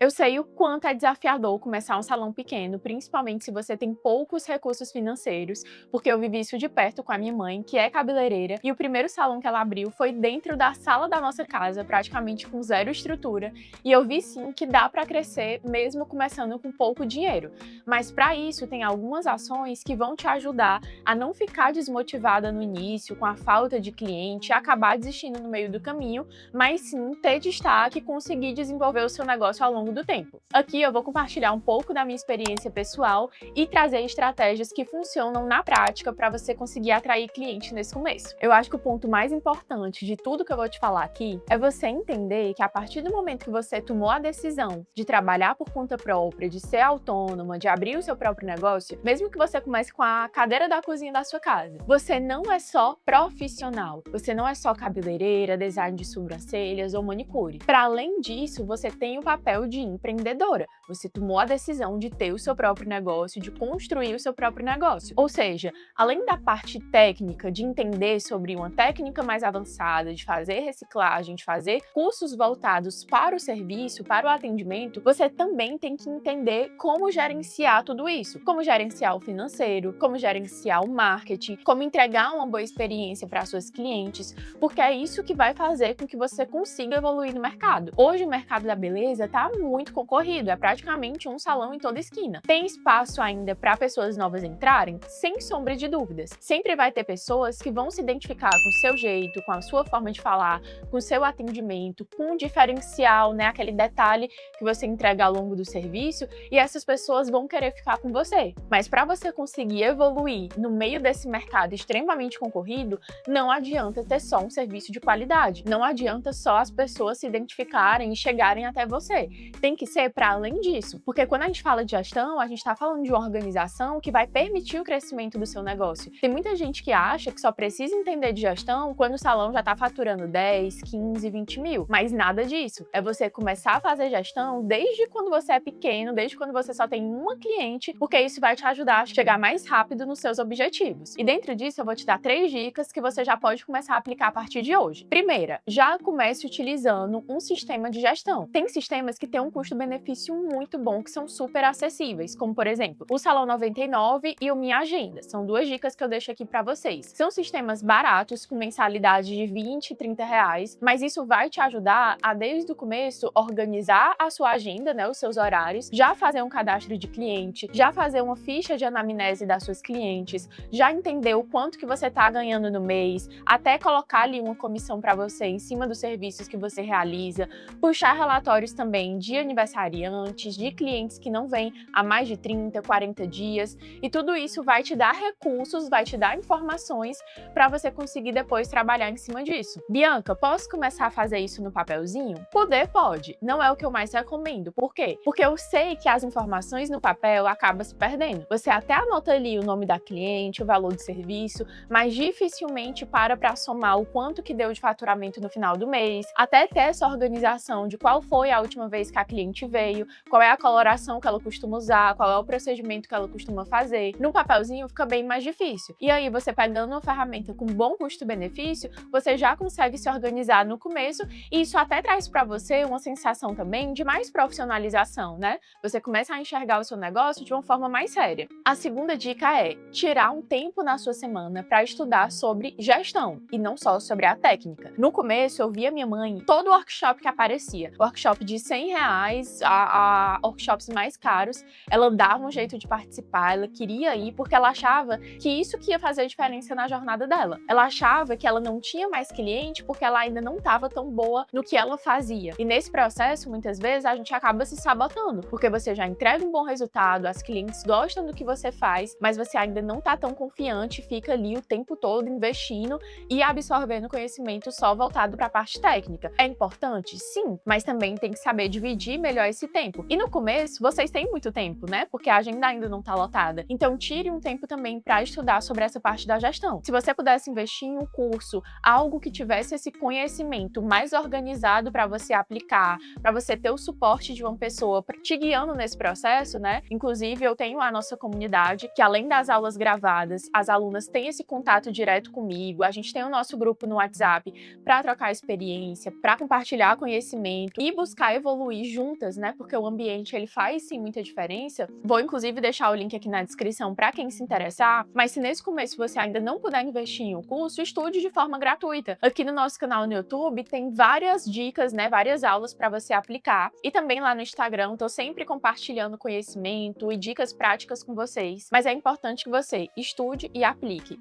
Eu sei o quanto é desafiador começar um salão pequeno, principalmente se você tem poucos recursos financeiros, porque eu vivi isso de perto com a minha mãe, que é cabeleireira, e o primeiro salão que ela abriu foi dentro da sala da nossa casa, praticamente com zero estrutura, e eu vi sim que dá para crescer mesmo começando com pouco dinheiro. Mas para isso tem algumas ações que vão te ajudar a não ficar desmotivada no início com a falta de cliente e acabar desistindo no meio do caminho, mas sim ter destaque e conseguir desenvolver o seu negócio ao longo do tempo. Aqui eu vou compartilhar um pouco da minha experiência pessoal e trazer estratégias que funcionam na prática para você conseguir atrair clientes nesse começo. Eu acho que o ponto mais importante de tudo que eu vou te falar aqui é você entender que a partir do momento que você tomou a decisão de trabalhar por conta própria, de ser autônoma, de abrir o seu próprio negócio, mesmo que você comece com a cadeira da cozinha da sua casa, você não é só profissional, você não é só cabeleireira, design de sobrancelhas ou manicure. Para além disso, você tem o papel de empreendedora. Você tomou a decisão de ter o seu próprio negócio, de construir o seu próprio negócio. Ou seja, além da parte técnica, de entender sobre uma técnica mais avançada, de fazer reciclagem, de fazer cursos voltados para o serviço, para o atendimento, você também tem que entender como gerenciar tudo isso. Como gerenciar o financeiro, como gerenciar o marketing, como entregar uma boa experiência para suas clientes, porque é isso que vai fazer com que você consiga evoluir no mercado. Hoje o mercado da beleza está muito concorrido, é praticamente um salão em toda esquina. Tem espaço ainda para pessoas novas entrarem? Sem sombra de dúvidas. Sempre vai ter pessoas que vão se identificar com o seu jeito, com a sua forma de falar, com o seu atendimento, com o diferencial, né, aquele detalhe que você entrega ao longo do serviço, e essas pessoas vão querer ficar com você. Mas para você conseguir evoluir no meio desse mercado extremamente concorrido, não adianta ter só um serviço de qualidade. Não adianta só as pessoas se identificarem e chegarem até você. Tem que ser para além disso, porque quando a gente fala de gestão, a gente está falando de uma organização que vai permitir o crescimento do seu negócio. Tem muita gente que acha que só precisa entender de gestão quando o salão já está faturando 10, 15, 20 mil, mas nada disso. É você começar a fazer gestão desde quando você é pequeno, desde quando você só tem uma cliente, porque isso vai te ajudar a chegar mais rápido nos seus objetivos. E dentro disso eu vou te dar 3 dicas que você já pode começar a aplicar a partir de hoje. Primeira, já comece utilizando um sistema de gestão. Tem sistemas que têm um custo-benefício muito bom, que são super acessíveis, como por exemplo, o Salão 99 e o Minha Agenda. São 2 dicas que eu deixo aqui para vocês. São sistemas baratos, com mensalidade de 20, 30 reais, mas isso vai te ajudar a, desde o começo, organizar a sua agenda, né, os seus horários, já fazer um cadastro de cliente, já fazer uma ficha de anamnese das suas clientes, já entender o quanto que você está ganhando no mês, até colocar ali uma comissão para você em cima dos serviços que você realiza, puxar relatórios também de aniversariantes, de clientes que não vêm há mais de 30, 40 dias, e tudo isso vai te dar recursos, vai te dar informações para você conseguir depois trabalhar em cima disso. Bianca, posso começar a fazer isso no papelzinho? Poder pode, não é o que eu mais recomendo. Por quê? Porque eu sei que as informações no papel acabam se perdendo. Você até anota ali o nome da cliente, o valor do serviço, mas dificilmente para somar o quanto que deu de faturamento no final do mês, até ter essa organização de qual foi a última vez que a cliente veio, qual é a coloração que ela costuma usar, qual é o procedimento que ela costuma fazer. No papelzinho fica bem mais difícil. E aí você pegando uma ferramenta com bom custo-benefício, você já consegue se organizar no começo, e isso até traz para você uma sensação também de mais profissionalização, né? Você começa a enxergar o seu negócio de uma forma mais séria. A segunda dica é tirar um tempo na sua semana para estudar sobre gestão e não só sobre a técnica. No começo eu via minha mãe todo workshop que aparecia, workshop de 100 reais a workshops mais caros, ela dava um jeito de participar, ela queria ir porque ela achava que isso que ia fazer diferença na jornada dela. Ela achava que ela não tinha mais cliente porque ela ainda não estava tão boa no que ela fazia. E nesse processo, muitas vezes, a gente acaba se sabotando, porque você já entrega um bom resultado, as clientes gostam do que você faz, mas você ainda não está tão confiante, fica ali o tempo todo investindo e absorvendo conhecimento só voltado para a parte técnica. É importante? Sim, mas também tem que saber dividir melhor esse tempo. E no começo, vocês têm muito tempo, né? Porque a agenda ainda não está lotada. Então, tire um tempo também para estudar sobre essa parte da gestão. Se você pudesse investir em um curso, algo que tivesse esse conhecimento mais organizado para você aplicar, para você ter o suporte de uma pessoa te guiando nesse processo, né? Inclusive, eu tenho a nossa comunidade, que além das aulas gravadas, as alunas têm esse contato direto comigo, a gente tem o nosso grupo no WhatsApp para trocar experiência, para compartilhar conhecimento e buscar evoluir juntas, né? Porque o ambiente ele faz sim muita diferença. Vou inclusive deixar o link aqui na descrição para quem se interessar, mas se nesse começo você ainda não puder investir em um curso, estude de forma gratuita. Aqui no nosso canal no YouTube tem várias dicas, né, várias aulas para você aplicar, e também lá no Instagram tô sempre compartilhando conhecimento e dicas práticas com vocês. Mas é importante que você estude e aplique,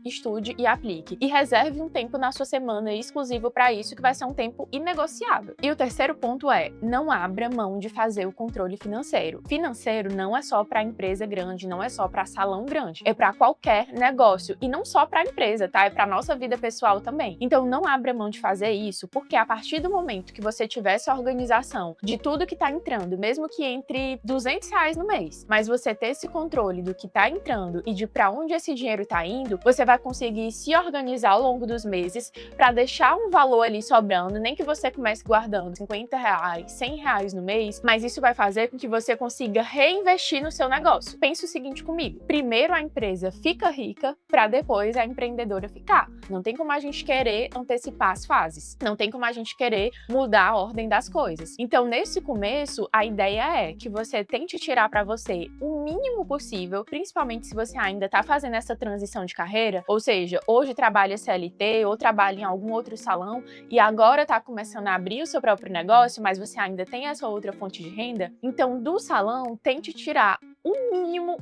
e reserve um tempo na sua semana exclusivo para isso, que vai ser um tempo inegociável. E o terceiro ponto é: não abra mão de fazer o controle financeiro. Financeiro não é só para empresa grande, não é só para salão grande, é para qualquer negócio, e não só para a empresa, tá? É para nossa vida pessoal também. Então não abra mão de fazer isso, porque a partir do momento que você tiver essa organização de tudo que tá entrando, mesmo que entre R$ 200 no mês, mas você ter esse controle do que tá entrando e de para onde esse dinheiro tá indo, você vai conseguir se organizar ao longo dos meses para deixar um valor ali sobrando, nem que você comece guardando R$ 50, R$ 100 no mês, mas isso vai fazer com que você consiga reinvestir no seu negócio. Pensa o seguinte comigo: primeiro a empresa fica rica para depois a empreendedora ficar. Não tem como a gente querer antecipar as fases, não tem como a gente querer mudar a ordem das coisas. Então, nesse começo, a ideia é que você tente tirar para você o mínimo possível, principalmente se você ainda está fazendo essa transição de carreira, ou seja, hoje trabalha CLT ou trabalha em algum outro salão e agora está começando a abrir o seu próprio negócio, mas você ainda tem essa outra fonte de renda. Então, do salão, tente tirar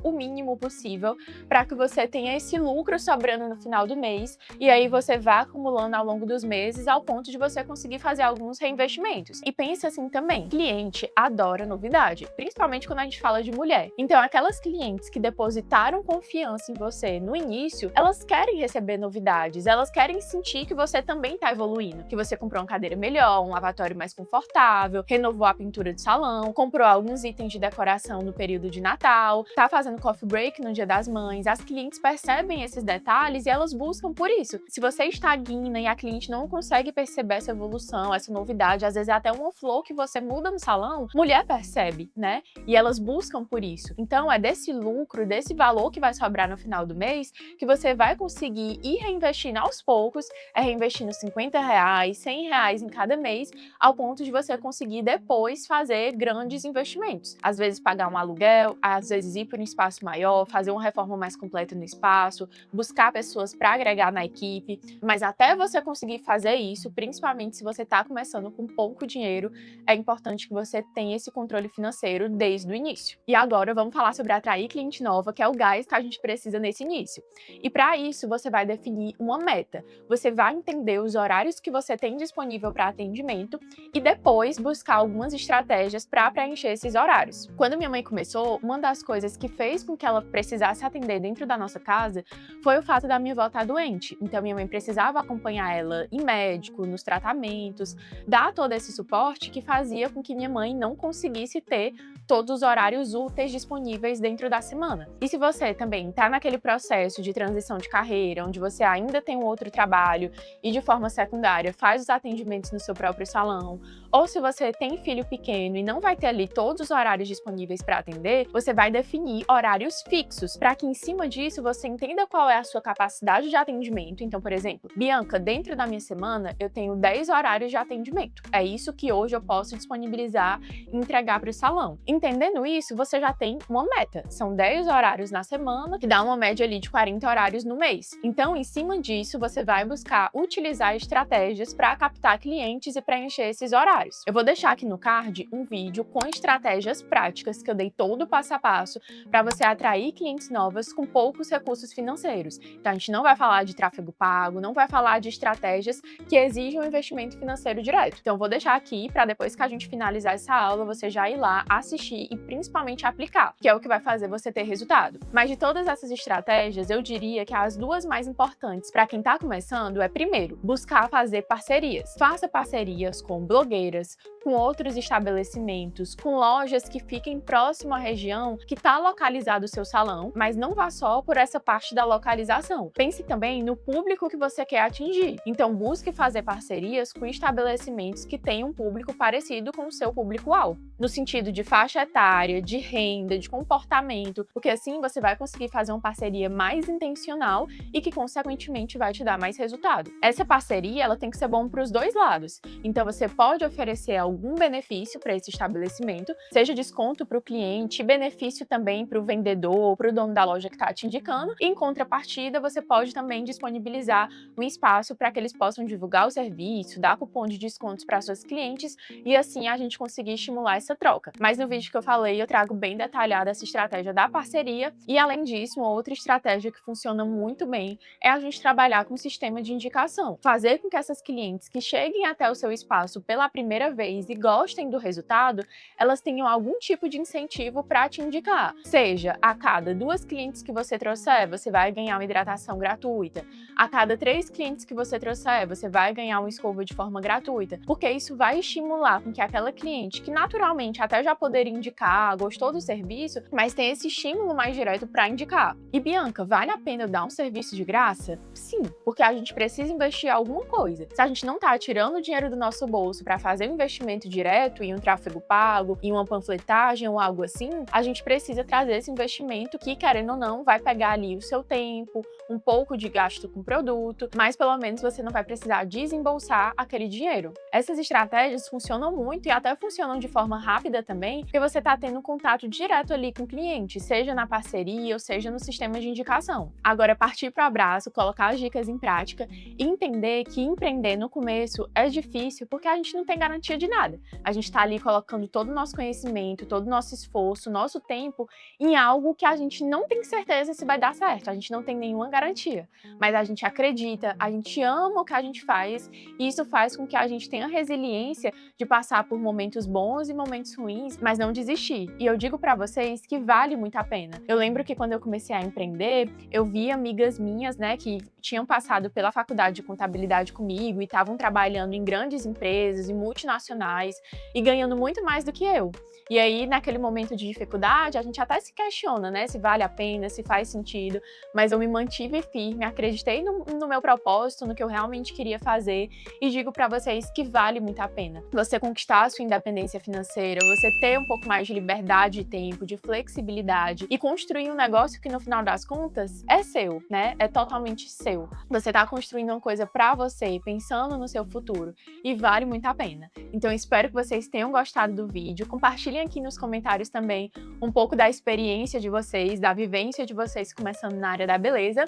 o mínimo possível para que você tenha esse lucro sobrando no final do mês, e aí você vá acumulando ao longo dos meses ao ponto de você conseguir fazer alguns reinvestimentos. E pense assim também: cliente adora novidade, principalmente quando a gente fala de mulher. Então aquelas clientes que depositaram confiança em você no início, elas querem receber novidades, elas querem sentir que você também está evoluindo, que você comprou uma cadeira melhor, um lavatório mais confortável, renovou a pintura do salão, comprou alguns itens de decoração no período de Natal, tá fazendo coffee break no Dia das Mães. As clientes percebem esses detalhes e elas buscam por isso. Se você estagna e a cliente não consegue perceber essa evolução, essa novidade, às vezes é até uma flor que você muda no salão, mulher percebe, né? E elas buscam por isso. Então é desse lucro, desse valor que vai sobrar no final do mês, que você vai conseguir ir reinvestindo aos poucos, reinvestindo R$ 50, R$ 100 em cada mês, ao ponto de você conseguir depois fazer grandes investimentos. Às vezes pagar um aluguel, às vezes ir para um espaço maior, fazer uma reforma mais completa no espaço, buscar pessoas para agregar na equipe, mas até você conseguir fazer isso, principalmente se você está começando com pouco dinheiro, é importante que você tenha esse controle financeiro desde o início. E agora vamos falar sobre atrair cliente nova, que é o gás que a gente precisa nesse início. E para isso você vai definir uma meta, você vai entender os horários que você tem disponível para atendimento e depois buscar algumas estratégias para preencher esses horários. Quando minha mãe começou, uma das coisas que fez com que ela precisasse atender dentro da nossa casa foi o fato da minha avó estar doente. Então minha mãe precisava acompanhar ela em médico, nos tratamentos, dar todo esse suporte que fazia com que minha mãe não conseguisse ter todos os horários úteis disponíveis dentro da semana. E se você também está naquele processo de transição de carreira, onde você ainda tem um outro trabalho e de forma secundária faz os atendimentos no seu próprio salão, ou se você tem filho pequeno e não vai ter ali todos os horários disponíveis para atender, você vai definir horários fixos, para que em cima disso você entenda qual é a sua capacidade de atendimento. Então, por exemplo, Bianca, dentro da minha semana eu tenho 10 horários de atendimento. É isso que hoje eu posso disponibilizar e entregar para o salão. Entendendo isso, você já tem uma meta. São 10 horários na semana, que dá uma média ali de 40 horários no mês. Então, em cima disso, você vai buscar utilizar estratégias para captar clientes e preencher esses horários. Eu vou deixar aqui no card um vídeo com estratégias práticas que eu dei todo o passo a passo para você atrair clientes novas com poucos recursos financeiros. Então, a gente não vai falar de tráfego pago, não vai falar de estratégias que exigem um investimento financeiro direto. Então, eu vou deixar aqui para depois que a gente finalizar essa aula, você já ir lá, assistir e principalmente aplicar, que é o que vai fazer você ter resultado. Mas de todas essas estratégias, eu diria que as duas mais importantes para quem está começando é, primeiro, buscar fazer parcerias. Faça parcerias com blogueiras, com outros estabelecimentos, com lojas que fiquem próximo à região que está localizado o seu salão, mas não vá só por essa parte da localização. Pense também no público que você quer atingir. Então, busque fazer parcerias com estabelecimentos que tenham um público parecido com o seu público-alvo, no sentido de faixa etária, de renda, de comportamento, porque assim você vai conseguir fazer uma parceria mais intencional e que, consequentemente, vai te dar mais resultado. Essa parceria, ela tem que ser bom para os dois lados. Então, você pode oferecer algum benefício para esse estabelecimento, seja desconto para o cliente, benefício também para o vendedor, para o dono da loja que está te indicando. E, em contrapartida, você pode também disponibilizar um espaço para que eles possam divulgar o serviço, dar cupom de descontos para suas clientes e assim a gente conseguir estimular essa troca. Mas no vídeo que eu falei, eu trago bem detalhada essa estratégia da parceria e, além disso, uma outra estratégia que funciona muito bem é a gente trabalhar com um sistema de indicação. Fazer com que essas clientes que cheguem até o seu espaço pela primeira vez e gostem do resultado, elas tenham algum tipo de incentivo para te indicar. Seja a cada 2 clientes que você trouxer, você vai ganhar uma hidratação gratuita. A cada 3 clientes que você trouxer, você vai ganhar uma escova de forma gratuita. Porque isso vai estimular com que aquela cliente, que naturalmente até já poderia indicar, gostou do serviço, mas tem esse estímulo mais direto para indicar. E Bianca, vale a pena eu dar um serviço de graça? Sim, porque a gente precisa investir em alguma coisa. Se a gente não está tirando o dinheiro do nosso bolso para fazer um investimento direto em um tráfego pago, em uma panfletagem ou algo assim, a gente precisa trazer esse investimento que, querendo ou não, vai pegar ali o seu tempo, um pouco de gasto com o produto, mas pelo menos você não vai precisar desembolsar aquele dinheiro. Essas estratégias funcionam muito e até funcionam de forma rápida também, porque você está tendo contato direto ali com o cliente, seja na parceria ou seja no sistema de indicação. Agora, partir para o abraço, colocar as dicas em prática e entender que empreender no começo é difícil porque a gente não tem garantia de nada. A gente está ali colocando todo o nosso conhecimento, todo o nosso esforço, nosso tempo em algo que a gente não tem certeza se vai dar certo, a gente não tem nenhuma garantia, mas a gente acredita, a gente ama o que a gente faz e isso faz com que a gente tenha resiliência de passar por momentos bons e momentos ruins, mas não desistir. E eu digo para vocês que vale muito a pena. Eu lembro que quando eu comecei a empreender, eu vi amigas minhas, né, que tinham passado pela faculdade de contabilidade comigo e estavam trabalhando em grandes empresas e multinacionais e ganhando muito mais do que eu. E aí, naquele momento de dificuldade, a gente até se questiona, né, se vale a pena, se faz sentido, mas eu me mantive firme, acreditei no meu propósito, no que eu realmente queria fazer e digo para vocês que vale muito a pena. Você conquistar a sua independência financeira, você ter um pouco mais de liberdade de tempo, de flexibilidade e construir um negócio que no final das contas é seu, né? É totalmente seu. Você tá construindo uma coisa para você, pensando no seu futuro e vale muito a pena. Então espero que vocês tenham gostado do vídeo. Compartilhem aqui nos comentários também um pouco da experiência de vocês, da vivência de vocês começando na área da beleza.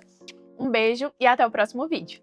Um beijo e até o próximo vídeo.